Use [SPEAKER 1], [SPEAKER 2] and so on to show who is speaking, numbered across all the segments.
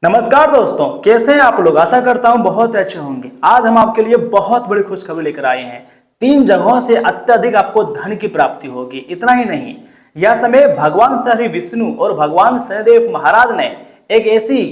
[SPEAKER 1] नमस्कार दोस्तों, कैसे हैं आप लोग। आशा करता हूं बहुत अच्छे होंगे। आज हम आपके लिए बहुत बड़ी खुशखबरी लेकर आए हैं। 3 जगहों से अत्यधिक आपको धन की प्राप्ति होगी। इतना ही नहीं, यह समय भगवान श्री विष्णु और भगवान शनिदेव महाराज ने एक ऐसी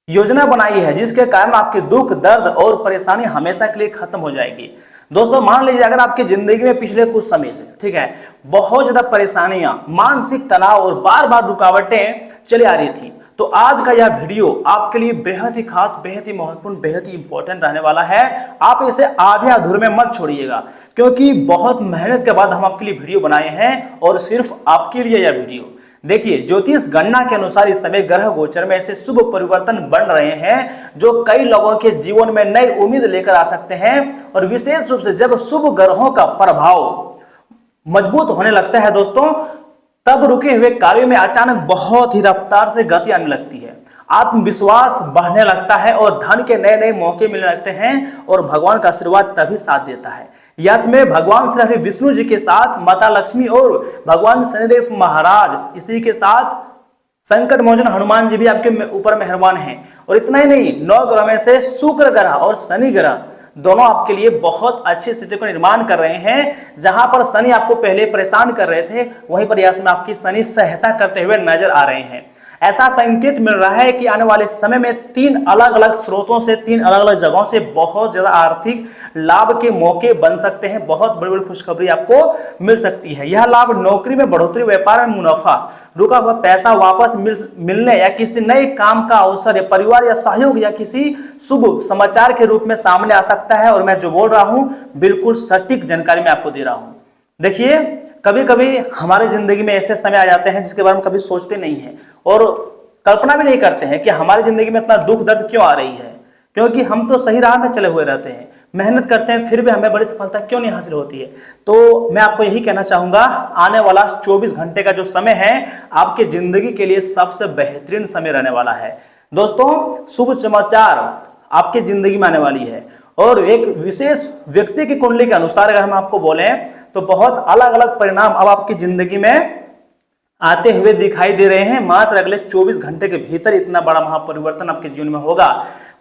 [SPEAKER 1] योजना बनाई है जिसके कारण आपके दुख, दर्द और परेशानी हमेशा के लिए खत्म हो जाएगी। दोस्तों, मान लीजिए अगर आपकी जिंदगी में पिछले कुछ समय से बहुत ज्यादा परेशानियां, मानसिक तनाव और बार बार रुकावटें चली आ रही थी, तो आज का यह वीडियो आपके लिए बेहद ही खास, बेहद ही महत्वपूर्ण, बेहद ही इंपॉर्टेंट रहने वाला है। आप इसे आधे अधूरे में मत छोड़िएगा, क्योंकि बहुत मेहनत के बाद हम आपके लिए वीडियो बनाए हैं और सिर्फ आपके लिए यह वीडियो। देखिए, ज्योतिष गणना के अनुसार इस समय ग्रह गोचर में ऐसे शुभ परिवर्तन बन रहे हैं जो कई लोगों के जीवन में नई उम्मीद लेकर आ सकते हैं। और विशेष रूप से जब शुभ ग्रहों का प्रभाव मजबूत होने लगता है दोस्तों, तब रुके हुए कार्यों में अचानक बहुत ही रफ्तार से गति आने लगती है, आत्मविश्वास बढ़ने लगता है और धन के नए नए मौके मिलने लगते हैं और भगवान का आशीर्वाद तभी साथ देता है। यश में भगवान श्री विष्णु जी के साथ माता लक्ष्मी और भगवान शनिदेव महाराज, इसी के साथ संकट मोचन हनुमान जी भी आपके ऊपर मेहरबान हैं। और इतना ही नहीं, 9 ग्रह में से शुक्र ग्रह और शनि ग्रह दोनों आपके लिए बहुत अच्छी स्थिति को निर्माण कर रहे हैं। जहां पर शनि आपको पहले परेशान कर रहे थे, वहीं पर यश में आपकी शनि सहायता करते हुए नजर आ रहे हैं। ऐसा संकेत मिल रहा है कि आने वाले समय में 3 अलग अलग स्रोतों से, 3 अलग अलग जगहों से बहुत ज्यादा आर्थिक लाभ के मौके बन सकते हैं। बहुत बड़ी बड़ी खुशखबरी आपको मिल सकती है। यह लाभ नौकरी में बढ़ोतरी, व्यापार में मुनाफा, रुका हुआ पैसा वापस मिलने या किसी नए काम का अवसर या परिवार या सहयोग या किसी शुभ समाचार के रूप में सामने आ सकता है। और मैं जो बोल रहा हूं बिल्कुल सटीक जानकारी मैं आपको दे रहा हूं। देखिए, कभी कभी हमारे जिंदगी में ऐसे समय आ जाते हैं जिसके बारे में कभी सोचते नहीं है और कल्पना भी नहीं करते हैं कि हमारी जिंदगी में इतना दुख दर्द क्यों आ रही है, क्योंकि हम तो सही राह में चले हुए रहते हैं, मेहनत करते हैं, फिर भी हमें बड़ी सफलता क्यों नहीं हासिल होती है। तो मैं आपको यही कहना चाहूंगा, आने वाला 24 घंटे का जो समय है आपके जिंदगी के लिए सबसे बेहतरीन समय रहने वाला है। दोस्तों, शुभ समाचार आपकी जिंदगी में आने वाली है और एक विशेष व्यक्ति की कुंडली के अनुसार अगर हम आपको बोलें तो बहुत अलग अलग परिणाम अब आपकी जिंदगी में आते हुए दिखाई दे रहे हैं। मात्र अगले 24 घंटे के भीतर इतना बड़ा महापरिवर्तन आपके जीवन में होगा।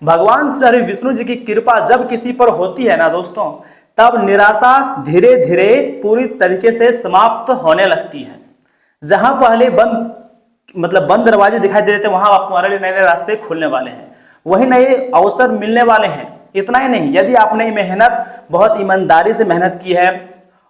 [SPEAKER 1] भगवान श्री विष्णु जी की कृपा जब किसी पर होती है ना दोस्तों, तब निराशा धीरे धीरे पूरी तरीके से समाप्त होने लगती है। जहां पहले बंद दरवाजे दिखाई दे रहे थे, वहां आप तुम्हारे लिए नए नए रास्ते खुलने वाले हैं, वही नए अवसर मिलने वाले हैं। इतना ही नहीं, यदि आपने बहुत ईमानदारी से मेहनत की है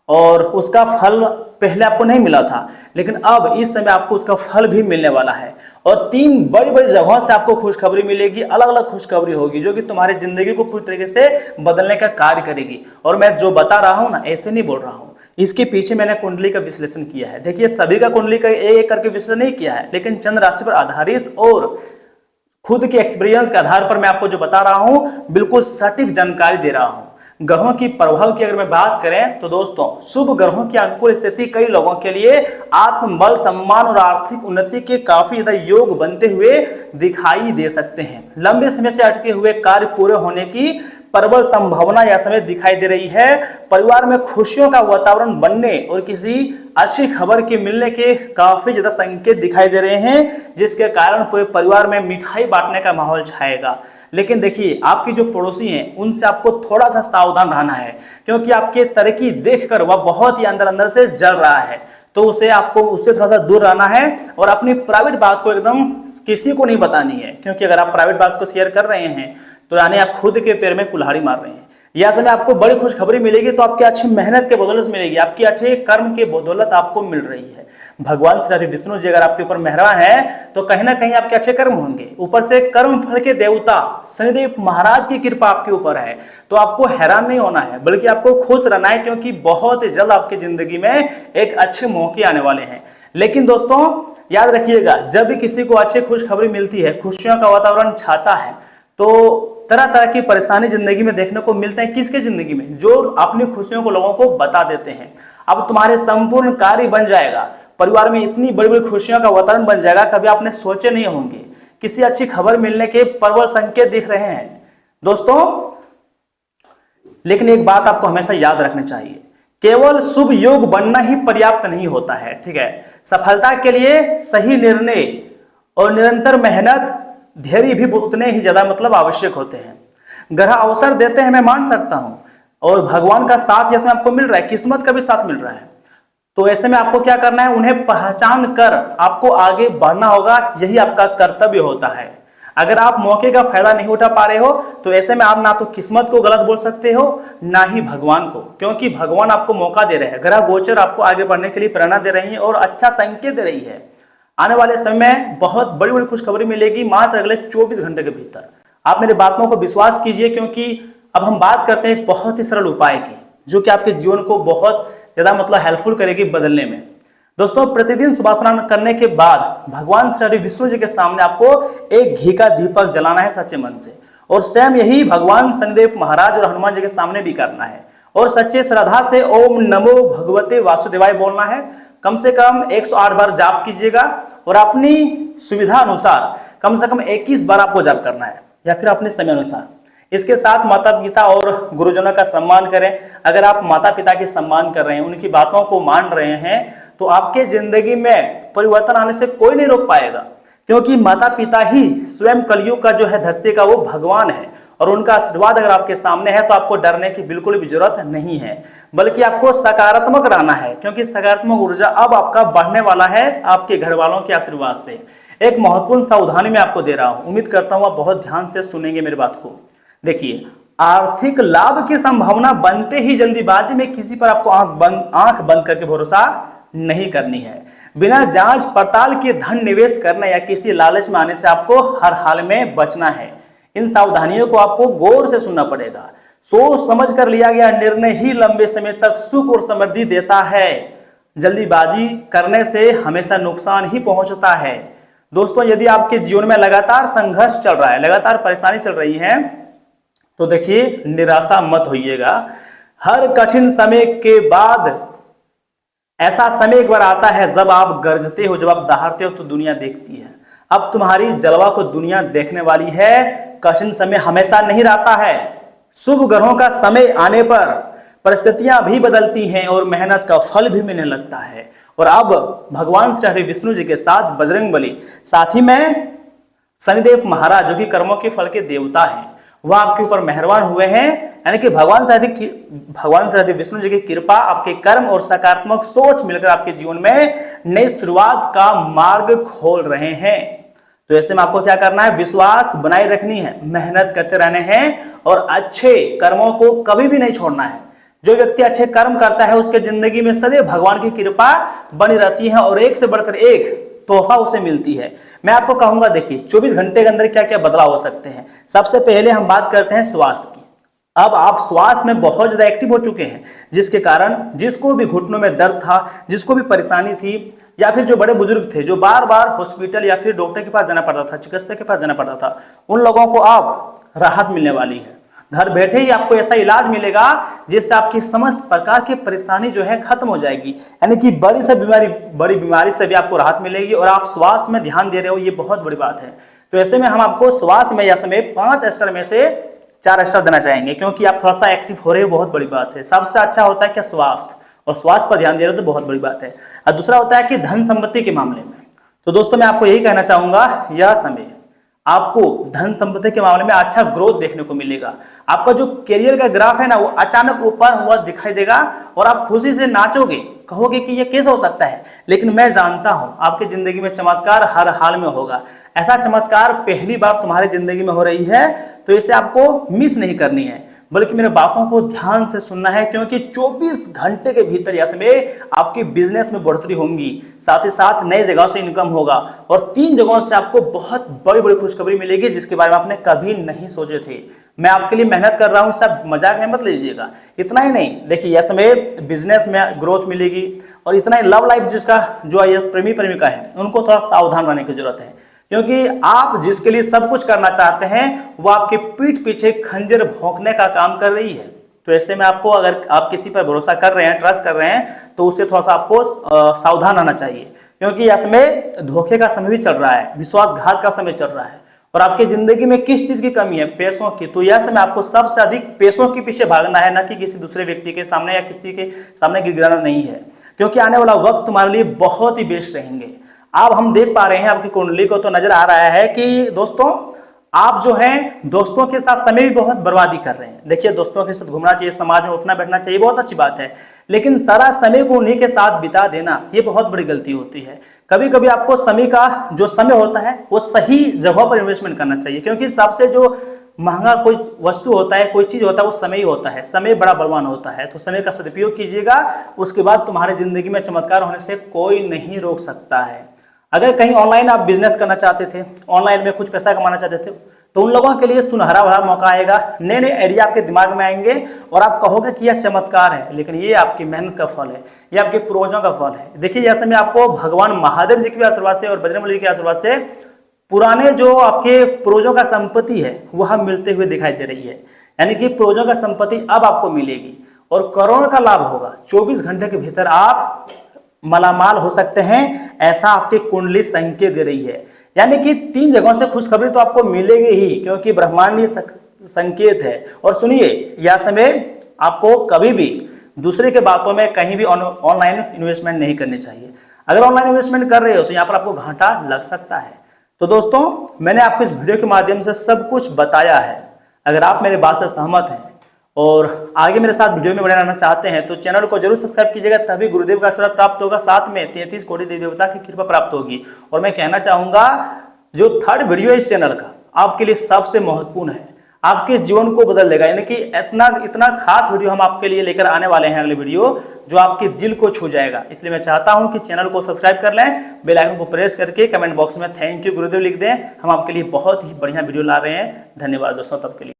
[SPEAKER 1] और उसका फल पहले आपको नहीं मिला था, लेकिन अब इस समय आपको उसका फल भी मिलने वाला है। और 3 बड़ी बड़ी जगहों से आपको खुशखबरी मिलेगी, अलग अलग खुशखबरी होगी जो कि तुम्हारी जिंदगी को पूरी तरीके से बदलने का कार्य करेगी। और मैं जो बता रहा हूं ना, ऐसे नहीं बोल रहा हूं, इसके पीछे मैंने कुंडली का विश्लेषण किया है। देखिए, सभी का कुंडली का एक करके विश्लेषण नहीं किया है, लेकिन चंद्र राशि पर आधारित और खुद के एक्सपीरियंस के आधार पर मैं आपको जो बता रहा हूं बिल्कुल सटीक जानकारी दे रहा हूं। ग्रहों की प्रभाव की अगर मैं बात करें तो दोस्तों, शुभ ग्रहों की अनुकूल स्थिति कई लोगों के लिए आत्मबल, सम्मान और आर्थिक उन्नति के काफी ज्यादा योग बनते हुए दिखाई दे सकते हैं। लंबे समय से अटके हुए कार्य पूरे होने की प्रबल संभावना यह समय दिखाई दे रही है। परिवार में खुशियों का वातावरण बनने और किसी अच्छी खबर के मिलने के काफी ज्यादा संकेत दिखाई दे रहे हैं, जिसके कारण पूरे परिवार में मिठाई बांटने का माहौल छाएगा। लेकिन देखिए, आपकी जो पड़ोसी हैं उनसे आपको थोड़ा सा सावधान रहना है, क्योंकि आपके तरक्की देखकर वह बहुत ही अंदर अंदर से जल रहा है। तो उससे थोड़ा सा दूर रहना है और अपनी प्राइवेट बात को एकदम किसी को नहीं बतानी है, क्योंकि अगर आप प्राइवेट बात को शेयर कर रहे हैं तो यानी आप खुद के पैर में कुल्हाड़ी मार रहे हैं। यह समय आपको बड़ी खुशखबरी मिलेगी, तो आपकी अच्छी मेहनत के बदौलत मिलेगी, आपकी अच्छे कर्म के बदौलत आपको मिल रही है। भगवान श्री विष्णु जी अगर आपके ऊपर मेहरबान है तो कहीं ना कहीं आपके अच्छे कर्म होंगे। ऊपर से कर्म फल के देवता शनिदेव महाराज की कृपा आपके ऊपर है, तो आपको हैरान नहीं होना है, बल्कि आपको खुश रहना है, क्योंकि बहुत जल्द आपकी जिंदगी में एक अच्छे मौके आने वाले हैं। लेकिन दोस्तों, याद रखिएगा, जब भी किसी को अच्छी खुशखबरी मिलती है, खुशियों का वातावरण छाता है, तो तरह तरह की परेशानी जिंदगी में देखने को मिलते हैं। किसके जिंदगी में? जो अपनी खुशियों को लोगों को बता देते हैं। अब तुम्हारे संपूर्ण कार्य बन जाएगा, परिवार में इतनी बड़ी बड़ी खुशियों का वातावरण बन जाएगा, कभी आपने सोचे नहीं होंगे। किसी अच्छी खबर मिलने के प्रबल संकेत दिख रहे हैं दोस्तों। लेकिन एक बात आपको हमेशा याद रखनी चाहिए, केवल शुभ योग बनना ही पर्याप्त नहीं होता है। ठीक है, सफलता के लिए सही निर्णय और निरंतर मेहनत धैर्य भी उतने ही ज्यादा मतलब आवश्यक होते हैं। ग्रह अवसर देते हैं, मैं मान सकता हूं, और भगवान का साथ इसमें आपको मिल रहा है, किस्मत का भी साथ मिल रहा है। तो ऐसे में आपको क्या करना है, उन्हें पहचान कर आपको आगे बढ़ना होगा, यही आपका कर्तव्य होता है। अगर आप मौके का फायदा नहीं उठा पा रहे हो तो ऐसे में आप ना तो किस्मत को गलत बोल सकते हो, ना ही भगवान को, क्योंकि भगवान आपको मौका दे रहे हैं। ग्रह गोचर आपको आगे बढ़ने के लिए प्रेरणा दे रही है और अच्छा संकेत दे रही है। आने वाले समय में बहुत बड़ी बड़ी खुशखबरी मिलेगी मात्र अगले 24 घंटे के भीतर। आप मेरी बातों को विश्वास कीजिए, क्योंकि अब हम बात करते हैं एक बहुत ही सरल उपाय की, जो कि आपके जीवन को बहुत ज्यादा मतलब हेल्पफुल करेगी बदलने में। दोस्तों, प्रतिदिन सुबह स्नान करने के बाद भगवान श्री विष्णु जी के सामने आपको एक घी का दीपक जलाना है सच्चे मन से, और स्वयं यही भगवान शनिदेव महाराज और हनुमान जी के सामने भी करना है, और सच्चे श्रद्धा से ओम नमो भगवते वासुदेवाय बोलना है। कम से कम 108 बार जाप कीजिएगा, और अपनी सुविधा अनुसार कम से कम 21 बार आपको जाप करना है, या फिर अपने समय अनुसार। इसके साथ माता पिता और गुरुजनों का सम्मान करें। अगर आप माता पिता की सम्मान कर रहे हैं, उनकी बातों को मान रहे हैं, तो आपके जिंदगी में परिवर्तन आने से कोई नहीं रोक पाएगा, क्योंकि माता पिता ही स्वयं कलयुग का जो है, धरती का वो भगवान है, और उनका आशीर्वाद अगर आपके सामने है तो आपको डरने की बिल्कुल भी जरूरत नहीं है, बल्कि आपको सकारात्मक रहना है, क्योंकि सकारात्मक ऊर्जा अब आपका बढ़ने वाला है आपके घर वालों के आशीर्वाद से। एक महत्वपूर्ण सावधानी मैं आपको दे रहा हूं, उम्मीद करता हूं आप बहुत ध्यान से सुनेंगे मेरी बात को। देखिए, आर्थिक लाभ की संभावना बनते ही जल्दीबाजी में किसी पर आपको आंख बंद करके भरोसा नहीं करनी है। बिना जांच पड़ताल के धन निवेश करना या किसी लालच में आने से आपको हर हाल में बचना है। इन सावधानियों को आपको गौर से सुनना पड़ेगा। सोच समझ कर लिया गया निर्णय ही लंबे समय तक सुख और समृद्धि देता है। जल्दीबाजी करने से हमेशा नुकसान ही पहुंचता है। दोस्तों, यदि आपके जीवन में लगातार संघर्ष चल रहा है, लगातार परेशानी चल रही है, तो देखिए, निराशा मत होइएगा। हर कठिन समय के बाद ऐसा समय एक बार आता है जब आप गरजते हो, जब आप दहाड़ते हो तो दुनिया देखती है। अब तुम्हारी जलवा को दुनिया देखने वाली है। कठिन समय हमेशा नहीं रहता है। शुभ ग्रहों का समय आने पर परिस्थितियां भी बदलती हैं और मेहनत का फल भी मिलने लगता है। और अब भगवान श्री विष्णु जी के साथ बजरंगबली, साथ ही में शनिदेव महाराज, जो कि कर्मों के फल के देवता हैं, वह आपके ऊपर मेहरबान हुए हैं। यानी कि भगवान श्री विष्णु जी की कृपा, आपके कर्म और सकारात्मक सोच मिलकर आपके जीवन में नई शुरुआत का मार्ग खोल रहे हैं। तो ऐसे में आपको क्या करना है, विश्वास बनाए रखनी है, मेहनत करते रहने हैं, और अच्छे कर्मों को कभी भी नहीं छोड़ना है। जो व्यक्ति अच्छे कर्म करता है उसके जिंदगी में सदैव भगवान की कृपा बनी रहती है, और एक से बढ़कर एक तोहफा उसे मिलती है। मैं आपको कहूंगा, देखिए 24 घंटे के अंदर क्या क्या बदलाव हो सकते हैं। सबसे पहले हम बात करते हैं स्वास्थ्य की। अब आप स्वास्थ्य में बहुत ज्यादा एक्टिव हो चुके हैं, जिसके कारण जिसको भी घुटनों में दर्द था, जिसको भी परेशानी थी, या फिर जो बड़े बुजुर्ग थे जो बार बार हॉस्पिटल या फिर डॉक्टर के पास जाना पड़ता था, चिकित्सक के पास जाना पड़ता था, उन लोगों को अब राहत मिलने वाली है। घर बैठे ही आपको ऐसा इलाज मिलेगा जिससे आपकी समस्त प्रकार की परेशानी जो है खत्म हो जाएगी। यानी कि बड़ी बीमारी से भी आपको राहत मिलेगी, और आप स्वास्थ्य में ध्यान दे रहे हो, ये बहुत बड़ी बात है। तो ऐसे में हम आपको स्वास्थ्य में या समय 5 स्टार में से 4 स्टार देना चाहेंगे, क्योंकि आप थोड़ा सा एक्टिव हो रहे हो, बहुत बड़ी बात है। सबसे अच्छा होता है क्या, स्वास्थ्य, और स्वास्थ्य पर ध्यान दे रहे हो तो बहुत बड़ी बात है। और दूसरा होता है कि धन संपत्ति के मामले में। तो दोस्तों, मैं आपको यही कहना चाहूंगा, यह समय आपको धन संपत्ति के मामले में अच्छा ग्रोथ देखने को मिलेगा। आपका जो करियर का ग्राफ है ना, वो अचानक ऊपर हुआ दिखाई देगा, और आप खुशी से नाचोगे, कहोगे कि ये कैसे हो सकता है। लेकिन मैं जानता हूं आपकी जिंदगी में चमत्कार हर हाल में होगा। ऐसा चमत्कार पहली बार तुम्हारी जिंदगी में हो रही है, तो इसे आपको मिस नहीं करनी है, बल्कि मेरे बातों को ध्यान से सुनना है, क्योंकि 24 घंटे के भीतर या समय आपके बिजनेस में बढ़ोतरी होंगी, साथ ही साथ नई जगह से इनकम होगा, और 3 जगहों से आपको बहुत बड़ी बड़ी खुशखबरी मिलेगी, जिसके बारे में आपने कभी नहीं सोचे थे। मैं आपके लिए मेहनत कर रहा हूं, सब मजाक में मत लीजिएगा। इतना ही नहीं, देखिए यह समय बिजनेस में ग्रोथ मिलेगी, और इतना ही लव लाइफ जिसका जो ये प्रेमी प्रेमिका है, उनको थोड़ा सावधान रहने की जरूरत है, क्योंकि आप जिसके लिए सब कुछ करना चाहते हैं वो आपके पीठ पीछे खंजर भोंकने का काम कर रही है। तो ऐसे में आपको, अगर आप किसी पर भरोसा कर रहे हैं, ट्रस्ट कर रहे हैं, तो उससे थोड़ा सा आपको सावधान रहना चाहिए, क्योंकि यह समय धोखे का समय भी चल रहा है, विश्वासघात का समय चल रहा है, और आपकी जिंदगी में किस चीज की कमी है, पैसों की। तो यह समय आपको सबसे अधिक पैसों के पीछे भागना है, न कि किसी दूसरे व्यक्ति के सामने या किसी के सामने गिड़गिड़ाना नहीं है, क्योंकि आने वाला वक्त तुम्हारे लिए बहुत ही बेस्ट रहेंगे। अब हम देख पा रहे हैं आपकी कुंडली को, तो नजर आ रहा है कि दोस्तों आप जो हैं दोस्तों के साथ समय भी बहुत बर्बादी कर रहे हैं। देखिए, दोस्तों के साथ घूमना चाहिए, समाज में उठना बैठना चाहिए, बहुत अच्छी बात है, लेकिन सारा समय को उन्हीं के साथ बिता देना ये बहुत बड़ी गलती होती है। कभी कभी आपको समय का जो समय होता है वो सही जगह पर इन्वेस्टमेंट करना चाहिए, क्योंकि सबसे जो महंगा कोई वस्तु होता है, कोई चीज होता है, वो समय ही होता है। समय बड़ा बलवान होता है, तो समय का सदुपयोग कीजिएगा। उसके बाद तुम्हारी जिंदगी में चमत्कार होने से कोई नहीं रोक सकता है। अगर कहीं ऑनलाइन आप बिजनेस करना चाहते थे, ऑनलाइन में कुछ पैसा कमाना चाहते थे, तो उन लोगों के लिए सुनहरा भरा मौका आएगा। नए नए आइडिया आपके दिमाग में आएंगे और आप कहोगे कि यह चमत्कार है, लेकिन ये आपकी मेहनत का फल है, ये आपके पूर्वजों का फल है। देखिए, जैसे मैं आपको भगवान महादेव जी के आशीर्वाद से और बजरंगबली के आशीर्वाद से पुराने जो आपके पूर्वजों का संपत्ति है वह मिलते हुए दिखाई दे रही है। यानी कि पूर्वजों का संपत्ति अब आपको मिलेगी और करोड़ों का लाभ होगा। 24 घंटे के भीतर आप मालामाल हो सकते हैं, ऐसा आपकी कुंडली संकेत दे रही है। यानी कि 3 जगहों से खुशखबरी तो आपको मिलेगी ही, क्योंकि ब्रह्मांडीय संकेत है। और सुनिए, यह समय आपको कभी भी दूसरे के बातों में कहीं भी ऑनलाइन इन्वेस्टमेंट नहीं करनी चाहिए। अगर ऑनलाइन इन्वेस्टमेंट कर रहे हो तो यहाँ पर आपको घाटा लग सकता है। तो दोस्तों, मैंने आपको इस वीडियो के माध्यम से सब कुछ बताया है। अगर आप मेरी बात से सहमत हैं और आगे मेरे साथ वीडियो में बने रहना चाहते हैं तो चैनल को जरूर सब्सक्राइब कीजिएगा, तभी गुरुदेव का आशीर्वाद प्राप्त होगा, साथ में 33 कोटि देवी देवता की कृपा प्राप्त होगी। और मैं कहना चाहूंगा, जो 3rd वीडियो इस चैनल का आपके लिए सबसे महत्वपूर्ण है, आपके जीवन को बदल देगा। यानी कि इतना खास वीडियो हम आपके लिए लेकर आने वाले हैं, अगले वीडियो जो आपके दिल को छू जाएगा। इसलिए मैं चाहता हूं कि चैनल को सब्सक्राइब कर लें, बेल आइकन को प्रेस करके कमेंट बॉक्स में थैंक यू गुरुदेव लिख दें। हम आपके लिए बहुत ही बढ़िया वीडियो ला रहे हैं। धन्यवाद दोस्तों, तब के लिए।